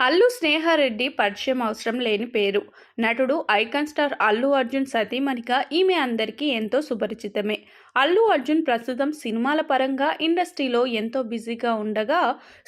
అల్లు స్నేహారెడ్డి పరిచయం అవసరం లేని పేరు. నటుడు ఐకాన్ స్టార్ అల్లు అర్జున్ సతీమణిగా ఈమె అందరికీ ఎంతో సుపరిచితమే. అల్లు అర్జున్ ప్రస్తుతం సినిమాల పరంగా ఇండస్ట్రీలో ఎంతో బిజీగా ఉండగా,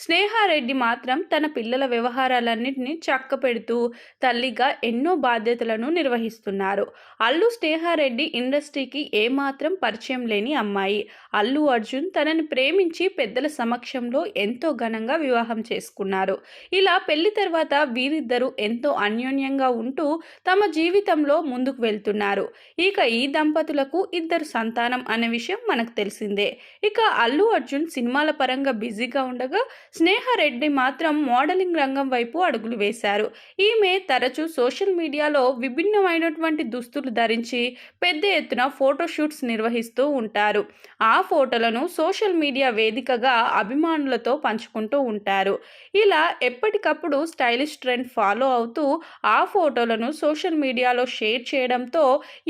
స్నేహారెడ్డి మాత్రం తన పిల్లల వ్యవహారాలన్నింటినీ చక్కపెడుతూ తల్లిగా ఎన్నో బాధ్యతలను నిర్వహిస్తున్నారు. అల్లు స్నేహారెడ్డి ఇండస్ట్రీకి ఏమాత్రం పరిచయం లేని అమ్మాయి. అల్లు అర్జున్ తనని ప్రేమించి పెద్దల సమక్షంలో ఎంతో ఘనంగా వివాహం చేసుకున్నారు. ఇలా పెళ్లి తర్వాత వీరిద్దరూ ఎంతో అన్యోన్యంగా ఉంటూ తమ జీవితంలో ముందుకు వెళ్తున్నారు. ఇక ఈ దంపతులకు ఇద్దరు సంతానం అనే విషయం మనకు తెలిసిందే. ఇక అల్లు అర్జున్ సినిమాల పరంగా బిజీగా ఉండగా, స్నేహారెడ్డి మాత్రం మోడలింగ్ రంగం వైపు అడుగులు వేశారు. ఈమె తరచూ సోషల్ మీడియాలో విభిన్నమైనటువంటి దుస్తులు ధరించి పెద్ద ఎత్తున ఫోటోషూట్స్ నిర్వహిస్తూ ఉంటారు. ఆ ఫోటోలను సోషల్ మీడియా వేదికగా అభిమానులతో పంచుకుంటూ ఉంటారు. ఇలా ఎప్పటికప్పుడు స్టైలిష్ ట్రెండ్ ఫాలో అవుతూ ఆ ఫోటోలను సోషల్ మీడియాలో షేర్ చేయడంతో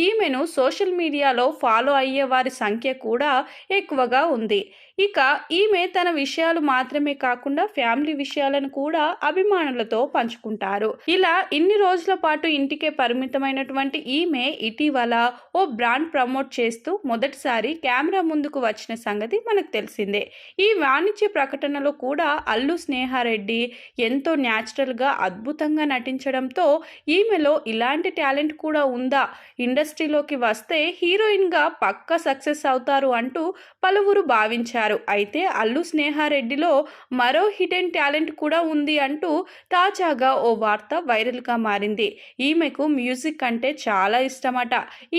ఈమెను సోషల్ మీడియాలో ఫాలో అయ్యే వారి సంఖ్య కూడా ఎక్కువగా ఉంది. ఇక ఈమె తన విషయాలు మాత్రమే కాకుండా ఫ్యామిలీ విషయాలను కూడా అభిమానులతో పంచుకుంటారు. ఇలా ఇన్ని రోజుల పాటు ఇంటికే పరిమితమైనటువంటి ఈమె ఇటీవల ఓ బ్రాండ్ ప్రమోట్ చేస్తూ మొదటిసారి కెమెరా ముందుకు వచ్చిన సంగతి మనకు తెలిసిందే. ఈ వాణిజ్య ప్రకటనలో కూడా అల్లు స్నేహారెడ్డి ఎంతో న్యాచురల్గా అద్భుతంగా నటించడంతో ఈమెలో ఇలాంటి టాలెంట్ కూడా ఉందా, ఇండస్ట్రీలోకి వస్తే హీరోయిన్గా పక్కా సక్సెస్ అవుతారు అంటూ పలువురు భావించారు. అయితే అల్లు స్నేహారెడ్డిలో మరో హిడెన్ టాలెంట్ కూడా ఉంది అంటూ తాజాగా ఓ వార్త వైరల్గా మారింది. ఈమెకు మ్యూజిక్ అంటే చాలా ఇష్టమట.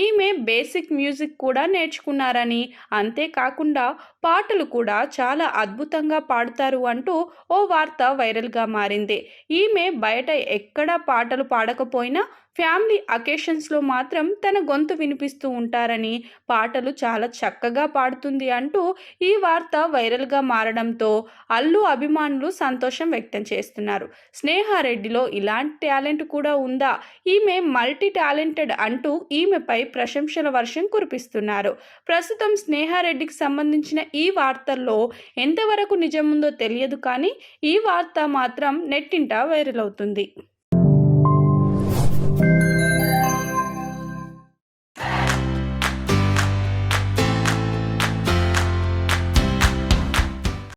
ఈమె బేసిక్ మ్యూజిక్ కూడా నేర్చుకున్నారని, అంతేకాకుండా పాటలు కూడా చాలా అద్భుతంగా పాడుతారు అంటూ ఓ వార్త వైరల్గా మారింది. ఈమె బయట ఎక్కడా పాటలు పాడకపోయినా ఫ్యామిలీ అకేషన్స్లో మాత్రం తన గొంతు వినిపిస్తూ ఉంటారని, పాటలు చాలా చక్కగా పాడుతుంది అంటూ ఈ వార్త వైరల్గా మారడంతో అల్లు అభిమానులు సంతోషం వ్యక్తం చేస్తున్నారు. స్నేహారెడ్డిలో ఇలాంటి టాలెంట్ కూడా ఉందా, ఈమె మల్టీ టాలెంటెడ్ అంటూ ఈమెపై ప్రశంసల వర్షం కురిపిస్తున్నారు. ప్రస్తుతం స్నేహారెడ్డికి సంబంధించిన ఈ వార్తల్లో ఎంతవరకు నిజముందో తెలియదు కానీ ఈ వార్త మాత్రం నెట్టింట వైరల్ అవుతుంది.